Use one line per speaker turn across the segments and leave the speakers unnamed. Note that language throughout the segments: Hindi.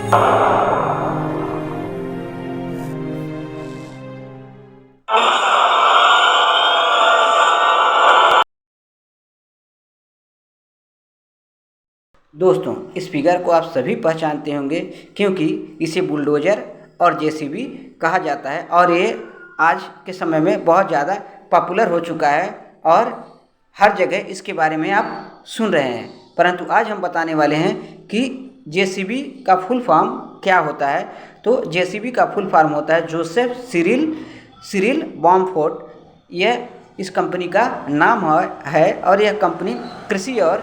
दोस्तों, इस फिगर को आप सभी पहचानते होंगे क्योंकि इसे बुलडोज़र और जेसीबी कहा जाता है और ये आज के समय में बहुत ज़्यादा पॉपुलर हो चुका है और हर जगह इसके बारे में आप सुन रहे हैं। परंतु आज हम बताने वाले हैं कि जेसीबी का फुल फॉर्म क्या होता है। तो जेसीबी का फुल फॉर्म होता है जोसेफ सिरिल बॉम्फोर्ड। यह इस कंपनी का नाम है और यह कंपनी कृषि और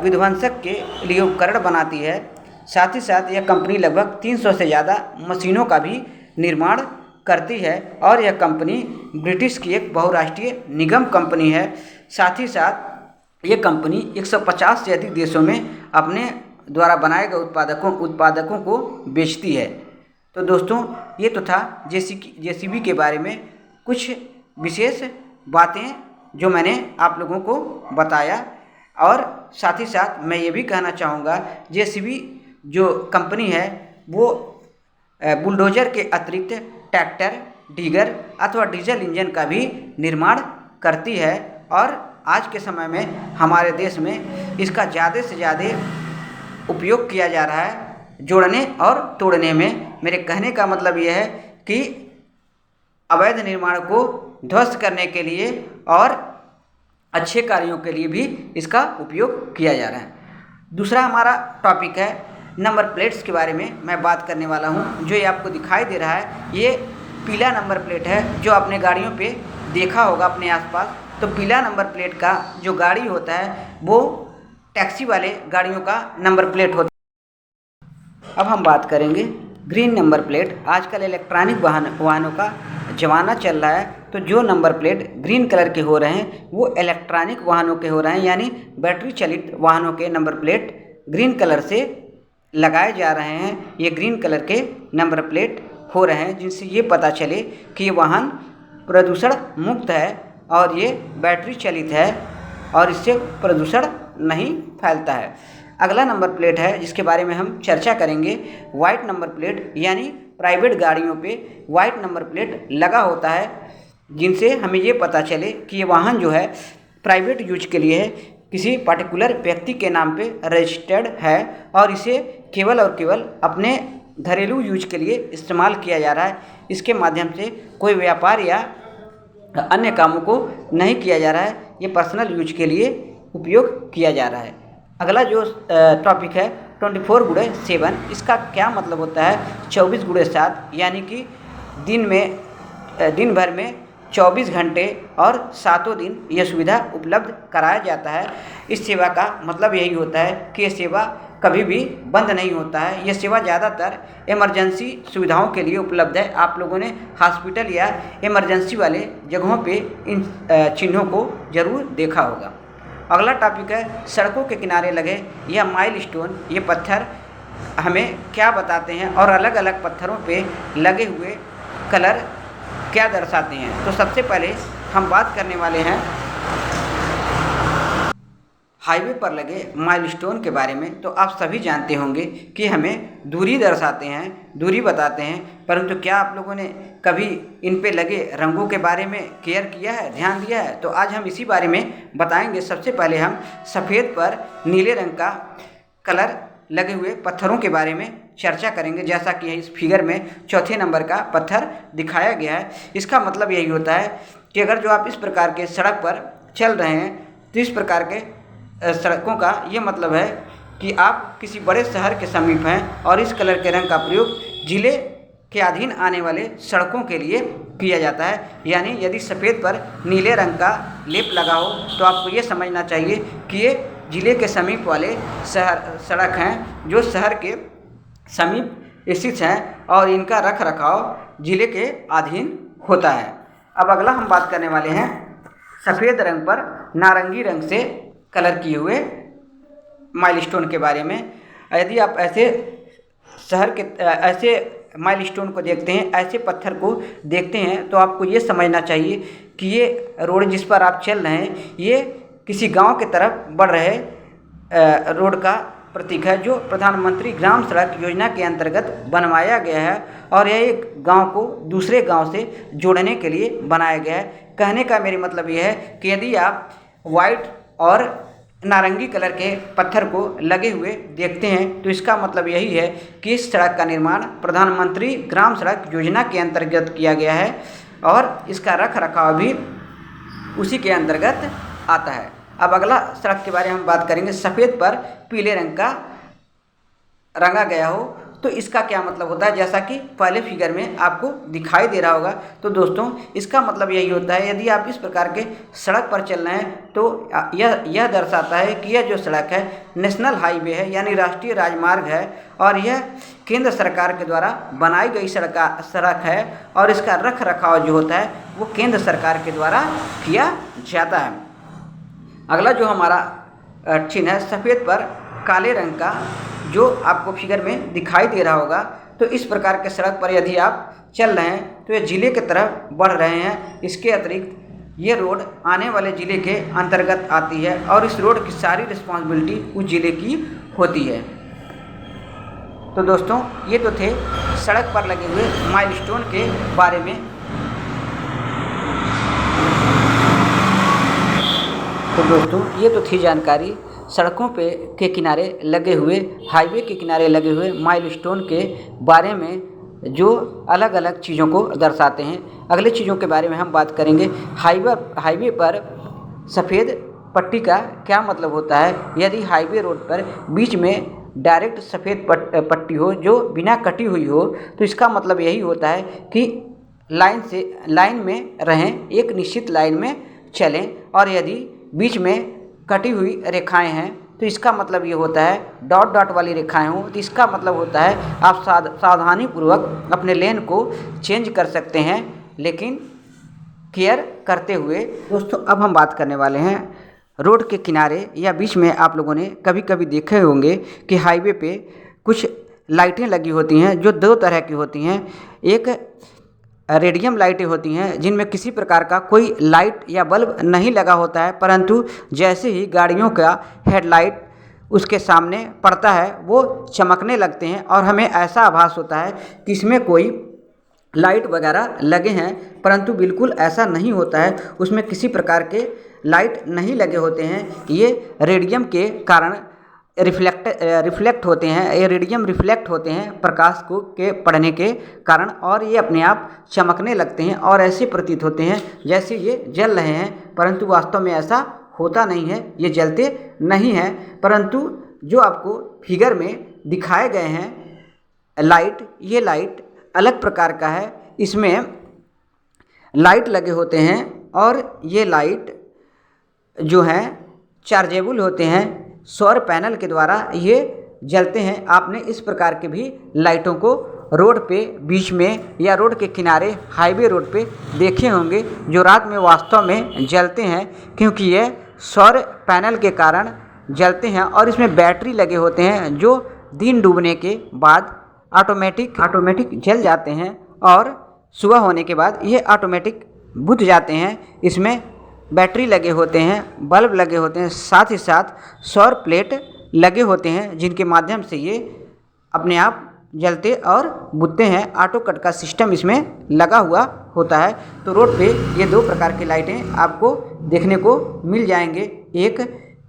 विध्वंसक के लिए उपकरण बनाती है। साथ ही साथ यह कंपनी लगभग 300 से ज़्यादा मशीनों का भी निर्माण करती है और यह कंपनी ब्रिटिश की एक बहुराष्ट्रीय निगम कंपनी है। साथ ही साथ यह कंपनी 150 से अधिक देशों में अपने द्वारा बनाए गए उत्पादकों को बेचती है। तो दोस्तों, ये तो था जेसीबी के बारे में कुछ विशेष बातें जो मैंने आप लोगों को बताया। और साथ ही साथ मैं ये भी कहना चाहूँगा, जेसीबी जो कंपनी है वो बुलडोज़र के अतिरिक्त ट्रैक्टर, डिगर अथवा डीजल इंजन का भी निर्माण करती है और आज के समय में हमारे देश में इसका ज़्यादा से ज़्यादा उपयोग किया जा रहा है जोड़ने और तोड़ने में। मेरे कहने का मतलब यह है कि अवैध निर्माण को ध्वस्त करने के लिए और अच्छे कार्यों के लिए भी इसका उपयोग किया जा रहा है। दूसरा हमारा टॉपिक है नंबर प्लेट्स के बारे में मैं बात करने वाला हूं। जो ये आपको दिखाई दे रहा है ये पीला नंबर प्लेट है जो आपने गाड़ियों पे देखा होगा अपने आसपास। तो पीला नंबर प्लेट का जो गाड़ी होता है वो टैक्सी वाले गाड़ियों का नंबर प्लेट होता है। अब हम बात करेंगे ग्रीन नंबर प्लेट। आजकल इलेक्ट्रॉनिक वाहनों का ज़माना चल रहा है, तो जो नंबर प्लेट ग्रीन कलर के हो रहे हैं वो इलेक्ट्रॉनिक वाहनों के हो रहे हैं, यानी बैटरी चलित वाहनों के नंबर प्लेट ग्रीन कलर से लगाए जा रहे हैं। ये ग्रीन कलर के नंबर प्लेट हो रहे हैं जिनसे ये पता चले कि ये वाहन प्रदूषण मुक्त है और ये बैटरी चलित है और इससे प्रदूषण नहीं फैलता है। अगला नंबर प्लेट है जिसके बारे में हम चर्चा करेंगे, वाइट नंबर प्लेट। यानी प्राइवेट गाड़ियों पे वाइट नंबर प्लेट लगा होता है जिनसे हमें ये पता चले कि ये वाहन जो है प्राइवेट यूज के लिए है, किसी पर्टिकुलर व्यक्ति के नाम पे रजिस्टर्ड है और इसे केवल और केवल अपने घरेलू यूज के लिए इस्तेमाल किया जा रहा है। इसके माध्यम से कोई व्यापार या अन्य कामों को नहीं किया जा रहा है, ये पर्सनल यूज के लिए उपयोग किया जा रहा है। अगला जो टॉपिक है 24/7। इसका क्या मतलब होता है? 24/7 यानी कि दिन भर में 24 घंटे और 7 दिन यह सुविधा उपलब्ध कराया जाता है। इस सेवा का मतलब यही होता है कि यह सेवा कभी भी बंद नहीं होता है। यह सेवा ज़्यादातर इमरजेंसी सुविधाओं के लिए उपलब्ध है। आप लोगों ने हॉस्पिटल या इमरजेंसी वाले जगहों पे इन चिन्हों को ज़रूर देखा होगा। अगला टॉपिक है सड़कों के किनारे लगे यह माइलस्टोन। ये पत्थर हमें क्या बताते हैं और अलग अलग पत्थरों पे लगे हुए कलर क्या दर्शाते हैं? तो सबसे पहले हम बात करने वाले हैं हाईवे पर लगे माइलस्टोन के बारे में। तो आप सभी जानते होंगे कि हमें दूरी दर्शाते हैं, दूरी बताते हैं, परंतु क्या आप लोगों ने कभी इन पे लगे रंगों के बारे में केयर किया है, ध्यान दिया है? तो आज हम इसी बारे में बताएंगे। सबसे पहले हम सफ़ेद पर नीले रंग का कलर लगे हुए पत्थरों के बारे में चर्चा करेंगे। जैसा कि इस फिगर में चौथे नंबर का पत्थर दिखाया गया है। इसका मतलब यही होता है कि अगर जो आप इस प्रकार के सड़क पर चल रहे हैं तो इस प्रकार के सड़कों का ये मतलब है कि आप किसी बड़े शहर के समीप हैं और इस कलर के रंग का प्रयोग जिले के अधीन आने वाले सड़कों के लिए किया जाता है। यानी यदि सफ़ेद पर नीले रंग का लेप लगा हो तो आपको ये समझना चाहिए कि ये जिले के समीप वाले सड़क हैं जो शहर के समीप स्थित हैं और इनका रख रखाव जिले के अधीन होता है। अब अगला हम बात करने वाले हैं सफ़ेद रंग पर नारंगी रंग से कलर किए हुए माइलस्टोन के बारे में। यदि आप ऐसे माइलस्टोन को देखते हैं, ऐसे पत्थर को देखते हैं, तो आपको ये समझना चाहिए कि ये रोड जिस पर आप चल रहे हैं ये किसी गांव के तरफ बढ़ रहे रोड का प्रतीक है जो प्रधानमंत्री ग्राम सड़क योजना के अंतर्गत बनवाया गया है और यह एक गांव को दूसरे गांव से जोड़ने के लिए बनाया गया है। कहने का मेरी मतलब यह है कि यदि आप वाइट और नारंगी कलर के पत्थर को लगे हुए देखते हैं तो इसका मतलब यही है कि इस सड़क का निर्माण प्रधानमंत्री ग्राम सड़क योजना के अंतर्गत किया गया है और इसका रख रखाव भी उसी के अंतर्गत आता है। अब अगला सड़क के बारे में हम बात करेंगे। सफ़ेद पर पीले रंग का रंगा गया हो तो इसका क्या मतलब होता है, जैसा कि पहले फिगर में आपको दिखाई दे रहा होगा। तो दोस्तों इसका मतलब यही होता है, यदि आप इस प्रकार के सड़क पर चल रहे हैं तो यह दर्शाता है कि यह जो सड़क है नेशनल हाईवे है, यानी राष्ट्रीय राजमार्ग है और यह केंद्र सरकार के द्वारा बनाई गई सड़क है और इसका रख रखाव जो होता है वो केंद्र सरकार के द्वारा किया जाता है। अगला जो हमारा चिन्ह है सफ़ेद पर काले रंग का, जो आपको फिगर में दिखाई दे रहा होगा। तो इस प्रकार के सड़क पर यदि आप चल रहे हैं तो ये ज़िले की तरफ बढ़ रहे हैं। इसके अतिरिक्त ये रोड आने वाले ज़िले के अंतर्गत आती है और इस रोड की सारी रिस्पॉन्सिबिलिटी उस ज़िले की होती है। तो दोस्तों ये तो थे सड़क पर लगे हुए माइलस्टोन के बारे में। तो दोस्तों ये तो थी जानकारी सड़कों के किनारे लगे हुए, हाईवे के किनारे लगे हुए माइलस्टोन के बारे में, जो अलग अलग चीज़ों को दर्शाते हैं। अगले चीज़ों के बारे में हम बात करेंगे। हाईवे पर सफ़ेद पट्टी का क्या मतलब होता है। यदि हाईवे रोड पर बीच में डायरेक्ट सफ़ेद पट्टी हो जो बिना कटी हुई हो तो इसका मतलब यही होता है कि लाइन में रहें, एक निश्चित लाइन में चलें। और यदि बीच में कटी हुई रेखाएं हैं तो इसका मतलब ये होता है, डॉट डॉट वाली रेखाएं हों तो इसका मतलब होता है आप सावधानीपूर्वक अपने लेन को चेंज कर सकते हैं, लेकिन केयर करते हुए। दोस्तों अब हम बात करने वाले हैं रोड के किनारे या बीच में। आप लोगों ने कभी कभी देखे होंगे कि हाईवे पे कुछ लाइटें लगी होती हैं जो दो तरह की होती हैं। एक रेडियम लाइटें होती हैं जिनमें किसी प्रकार का कोई लाइट या बल्ब नहीं लगा होता है, परंतु जैसे ही गाड़ियों का हेडलाइट उसके सामने पड़ता है वो चमकने लगते हैं और हमें ऐसा आभास होता है कि इसमें कोई लाइट वगैरह लगे हैं, परंतु बिल्कुल ऐसा नहीं होता है। उसमें किसी प्रकार के लाइट नहीं लगे होते हैं। ये रेडियम के कारण रिफ्लेक्ट होते हैं, ये रेडियम रिफ्लेक्ट होते हैं प्रकाश को के पड़ने के कारण, और ये अपने आप चमकने लगते हैं और ऐसे प्रतीत होते हैं जैसे ये जल रहे हैं, परंतु वास्तव में ऐसा होता नहीं है, ये जलते नहीं हैं। परंतु जो आपको फिगर में दिखाए गए हैं लाइट, ये लाइट अलग प्रकार का है। इसमें लाइट लगे होते हैं और ये लाइट जो हैं चार्जेबल होते हैं, सौर पैनल के द्वारा ये जलते हैं। आपने इस प्रकार के भी लाइटों को रोड पे बीच में या रोड के किनारे हाईवे रोड पे देखे होंगे जो रात में वास्तव में जलते हैं, क्योंकि ये सौर पैनल के कारण जलते हैं और इसमें बैटरी लगे होते हैं जो दिन डूबने के बाद ऑटोमेटिक जल जाते हैं और सुबह होने के बाद ये ऑटोमेटिक बुझ जाते हैं। इसमें बैटरी लगे होते हैं, बल्ब लगे होते हैं, साथ ही साथ सौर प्लेट लगे होते हैं जिनके माध्यम से ये अपने आप जलते और बुझते हैं। ऑटो कट का सिस्टम इसमें लगा हुआ होता है। तो रोड पे ये दो प्रकार की लाइटें आपको देखने को मिल जाएंगे। एक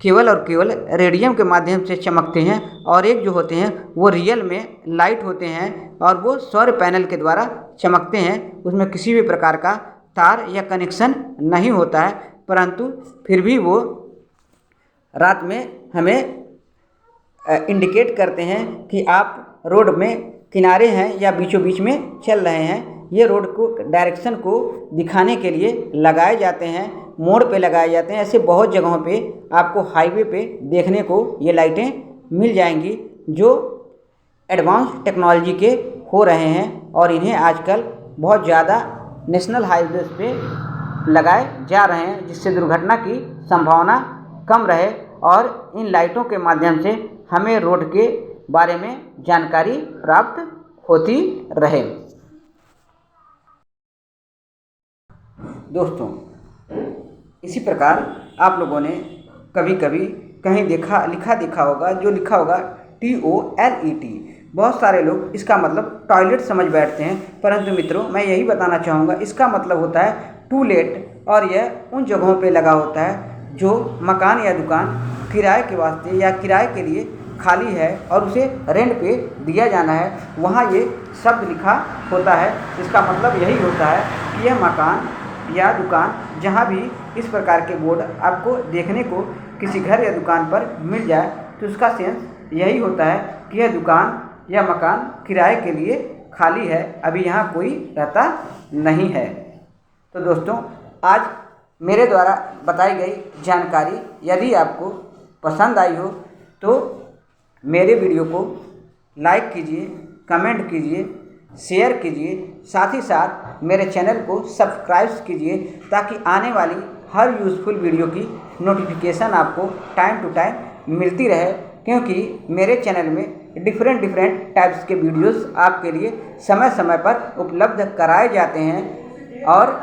केवल और केवल रेडियम के माध्यम से चमकते हैं और एक जो होते हैं वो रियल में लाइट होते हैं और वो सौर पैनल के द्वारा चमकते हैं। उसमें किसी भी प्रकार का तार या कनेक्शन नहीं होता है, परंतु फिर भी वो रात में हमें इंडिकेट करते हैं कि आप रोड में किनारे हैं या बीचों बीच में चल रहे हैं। ये रोड को डायरेक्शन को दिखाने के लिए लगाए जाते हैं, मोड़ पे लगाए जाते हैं। ऐसे बहुत जगहों पे आपको हाईवे पे देखने को ये लाइटें मिल जाएंगी जो एडवांस टेक्नोलॉजी के हो रहे हैं और इन्हें आजकल बहुत ज़्यादा नेशनल हाईवेज पे लगाए जा रहे हैं, जिससे दुर्घटना की संभावना कम रहे और इन लाइटों के माध्यम से हमें रोड के बारे में जानकारी प्राप्त होती रहे। दोस्तों इसी प्रकार आप लोगों ने कभी कभी कहीं लिखा होगा, जो लिखा होगा TOLET। बहुत सारे लोग इसका मतलब टॉयलेट समझ बैठते हैं, परंतु मित्रों मैं यही बताना चाहूँगा, इसका मतलब होता है टू लेट, और यह उन जगहों पे लगा होता है जो मकान या दुकान किराए के वास्ते या किराए के लिए खाली है और उसे रेंट पे दिया जाना है, वहाँ ये शब्द लिखा होता है। इसका मतलब यही होता है कि यह मकान या दुकान जहाँ भी इस प्रकार के बोर्ड आपको देखने को किसी घर या दुकान पर मिल जाए, तो उसका सेंस यही होता है कि यह दुकान या मकान किराए के लिए खाली है, अभी यहाँ कोई रहता नहीं है। तो दोस्तों, आज मेरे द्वारा बताई गई जानकारी यदि आपको पसंद आई हो तो मेरे वीडियो को लाइक कीजिए, कमेंट कीजिए, शेयर कीजिए, साथ ही साथ मेरे चैनल को सब्सक्राइब कीजिए, ताकि आने वाली हर यूज़फुल वीडियो की नोटिफिकेशन आपको टाइम टू टाइम मिलती रहे, क्योंकि मेरे चैनल में डिफरेंट टाइप्स के वीडियोस आपके लिए समय समय पर उपलब्ध कराए जाते हैं और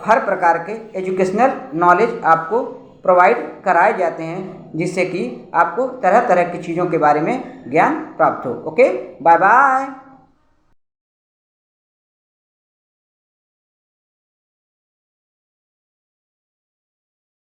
हर प्रकार के एजुकेशनल नॉलेज आपको प्रोवाइड कराए जाते हैं, जिससे कि आपको तरह तरह की चीज़ों के बारे में ज्ञान प्राप्त हो। Okay, bye bye.